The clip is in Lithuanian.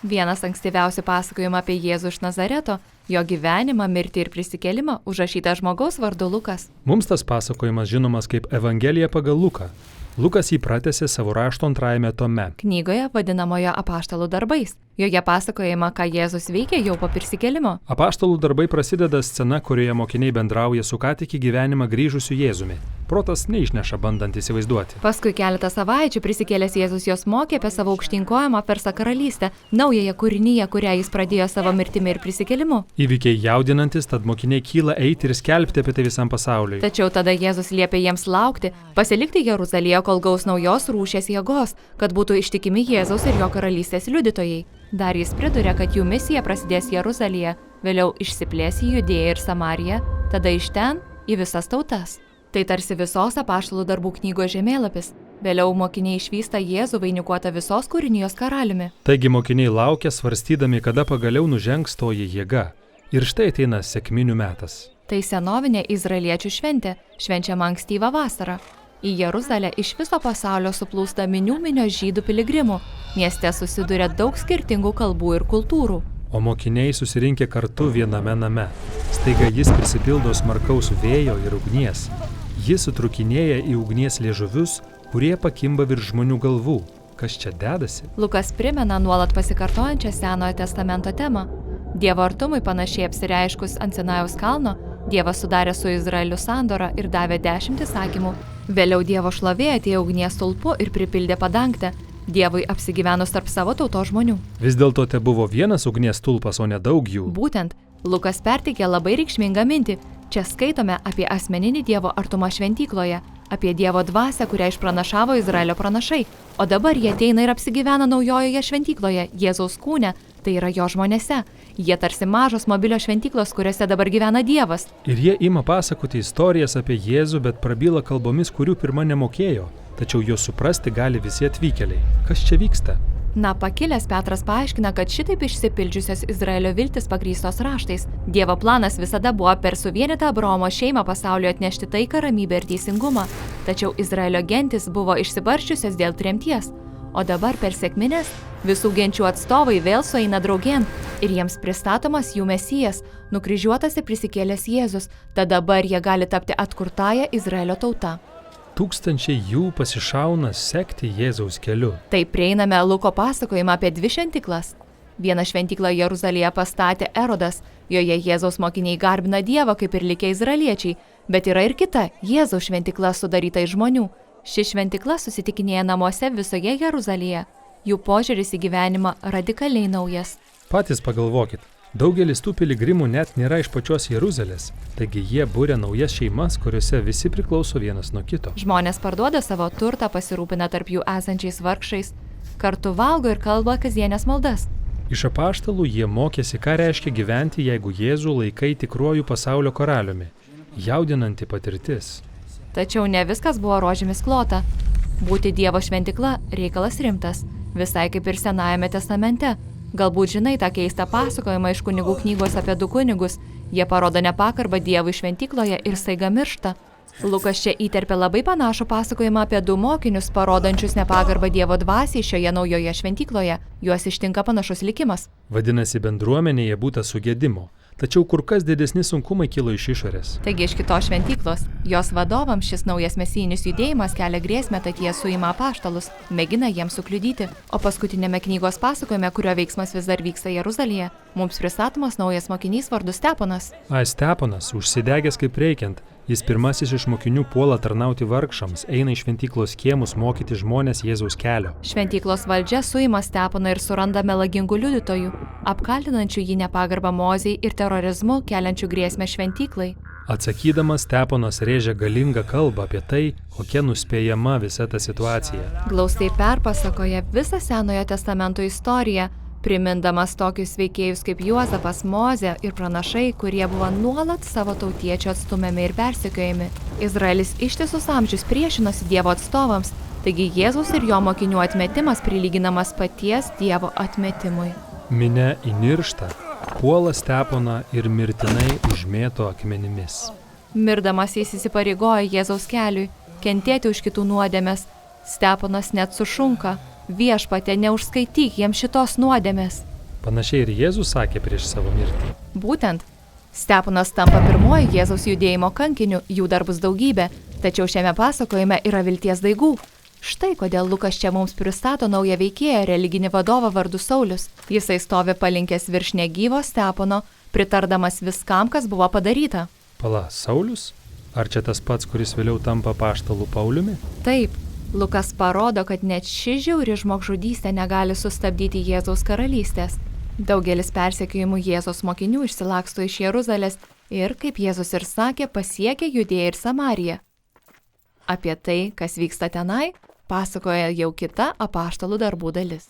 Vienas ankstyviausių pasakojimų apie Jėzų iš Nazareto, jo gyvenimą, mirtį ir prisikėlimą užrašytas žmogaus vardu Lukas. Mums tas pasakojimas žinomas kaip Evangelija pagal Luką. Lukas jį pratęsė savo rašto 2 tome. Knygoje vadinamojo Apaštalų darbais. Joje pasakojama, ką Jėzus veikė jau po prisikėlimo. Apaštalų darbai prasideda scena, kurioje mokiniai bendrauja su ką tik į gyvenimą grįžusiu Jėzumi. Protas neišneša bandant įsivaizduoti. Paskui keletą savaičių prisikėlęs Jėzus jos mokė apie savo aukštinkojamą Persą karalystę, naująją kūrinyje, kurią jis pradėjo savo mirtimi ir prisikėlimu. Įvykiai jaudinantis, tad mokiniai kyla eiti ir skelbti apie tai visam pasauliui. Tačiau tada Jėzus liepė jiems laukti, pasilikti Jeruzalėje, kol gaus naujos rūšies jėgos, kad būtų ištikimi Jėzaus ir jo karalystės liudytojai. Dar jis priduria, kad jų misija prasidės Jeruzalėje, vėliau išsiplės į Judėją ir Samariją, tada iš ten į visas tautas. Tai tarsi visos Apaštalų darbų knygos žemėlapis. Vėliau mokiniai išvysta Jėzų vainikuotą visos kūrinijos karaliumi. Taigi mokiniai laukia, svarstydami, kada pagaliau nužengs toji jėga. Ir štai ateina sekminių metas. Tai senovinė izraeliečių šventė, švenčiama ankstyvą vasarą. Į Jeruzalę iš viso pasaulio suplūsta minios žydų piligrimų. Mieste susiduria daug skirtingų kalbų ir kultūrų. O mokiniai susirinkę kartu viename name. Staiga jis prisipildo smarkaus vėjo ir ugnies. Jis sutrukinėja į ugnies liežuvius, kurie pakimba virš žmonių galvų. Kas čia dedasi? Lukas primena nuolat pasikartojančią Senojo testamento temą. Dievo artumui panašiai apsireiškus ant Sinajaus kalno, Dievas sudarė su Izraeliu sandorą ir davė 10 įsakymų. Vėliau Dievo šlovė atėjo ugnies stulpu ir pripildė padangtę, Dievui apsigyvenus tarp savo tautos žmonių. Vis dėlto te buvo vienas ugnies stulpas, o ne daug jų. Būtent, Lukas perteikė labai reikšmingą mintį. Čia skaitome apie asmeninį Dievo artumą šventykloje, apie Dievo dvasią, kurią išpranašavo Izraelio pranašai, o dabar jie ateina ir apsigyvena naujojoje šventykloje, Jėzaus kūne, tai yra jo žmonėse. Jie tarsi mažos mobilios šventyklos, kuriuose dabar gyvena Dievas. Ir jie ima pasakoti istorijas apie Jėzų, bet prabyla kalbomis, kurių pirma nemokėjo, tačiau juos suprasti gali visi atvykėliai. Kas čia vyksta? Na, pakilęs Petras paaiškina, kad šitaip išsipildžiusios Izraelio viltis pagrįstos raštais. Dievo planas visada buvo per suvienytą Abraomo šeimą pasauliu atnešti taiką, ramybę ir teisingumą. Tačiau Izraelio gentis buvo išsibarsčiusios dėl tremties. O dabar per sekmines visų genčių atstovai vėl sueina draugėn ir jiems pristatomas jų mesijas, nukryžiuotas ir prisikėlęs Jėzus. Tad dabar jie gali tapti atkurtąją Izraelio tautą. Tūkstančiai jų pasišauna sekti Jėzaus keliu. Taip prieiname Luko pasakojimą apie 2 šventyklas. Vieną šventyklą Jeruzalėje pastatė Erodas, joje Jėzaus mokiniai garbina Dievą kaip ir likę izraeliečiai, bet yra ir kita Jėzaus šventykla sudaryta iš žmonių. Ši šventykla susitikinėja namuose visoje Jeruzalėje. Jų požiūris į gyvenimą radikaliai naujas. Patys pagalvokit. Daugelis tų piligrimų net nėra iš pačios Jeruzalės, taigi jie būrė naujas šeimas, kuriuose visi priklauso vienas nuo kito. Žmonės parduoda savo turtą, pasirūpina tarp jų esančiais vargšais, kartu valgo ir kalba kasdienės maldas. Iš apaštalų jie mokėsi, ką reiškia gyventi, jeigu Jėzų laikai tikruoju pasaulio karaliumi. Jaudinanti patirtis. Tačiau ne viskas buvo rožėmis klota. Būti Dievo šventykla reikalas rimtas, visai kaip ir Senajame testamente. Galbūt žinai tą keistą pasakojimą iš kunigų knygos apie 2 kunigus. Jie parodo nepagarbą Dievui šventykloje ir staiga miršta. Lukas čia įterpia labai panašų pasakojimą apie 2 mokinius, parodančius nepagarbą Dievo dvasiai šioje naujoje šventykloje. Juos ištinka panašus likimas. Vadinasi, bendruomenėje būta sugedimo. Tačiau kur kas didesni sunkumai kilo iš išorės. Taigi iš kitos šventyklos. Jos vadovams šis naujas mesijinis judėjimas kelia grėsmę, tad jie suima apaštalus, mėgina jiems sukliudyti. O paskutinėme knygos pasakojime, kurio veiksmas vis dar vyksta Jeruzalėje, mums pristatomas naujas mokinys vardu Steponas. Steponas, užsidegęs kaip reikiant. Jis pirmasis iš mokinių puola tarnauti vargšams, eina į šventyklos kiemus mokyti žmonės Jėzaus kelio. Šventyklos valdžia suima Steponą ir suranda melagingų liudytojų, apkaltinančių jį nepagarbą Mozei ir terorizmu keliančių grėsmę šventyklai. Atsakydamas, Steponas rėžia galingą kalbą apie tai, kokia nuspėjama visa ta situacija. Glaustai perpasakoja visą Senojo testamento istoriją, primindamas tokius veikėjus kaip Juozapas, Mozė ir pranašai, kurie buvo nuolat savo tautiečių atstumiami ir persekiojami. Izraelis ištisus amžius priešinosi Dievo atstovams, taigi Jėzaus ir jo mokinių atmetimas prilyginamas paties Dievo atmetimui. Minia įniršta, puola Steponą ir mirtinai užmėto akmenimis. Mirdamas jis įsipareigojo Jėzaus keliui, kentėti už kitų nuodėmes. Steponas net sušunka, Viešpatie, neužskaityk jiems šitos nuodėmės. Panašiai ir Jėzus sakė prieš savo mirtį. Būtent. Steponas tampa pirmoji Jėzaus judėjimo kankiniu, jų dar bus daugybė, tačiau šiame pasakojime yra vilties daigų. Štai kodėl Lukas čia mums pristato naują veikėją, religinį vadovą vardu Saulius. Jisai stovi palinkęs virš negyvo Stepono, pritardamas viskam, kas buvo padaryta. Pala, Saulius? Ar čia tas pats, kuris vėliau tampa apaštalu Pauliumi? Taip, Lukas parodo, kad net ši žiauri žmogžudystė negali sustabdyti Jėzaus karalystės. Daugelis persekiojimų Jėzaus mokinių išsilaksto iš Jeruzalės ir, kaip Jėzus ir sakė, pasiekia Judėją ir Samariją. Apie tai, kas vyksta tenai, pasakoja jau kita apaštalų darbų dalis.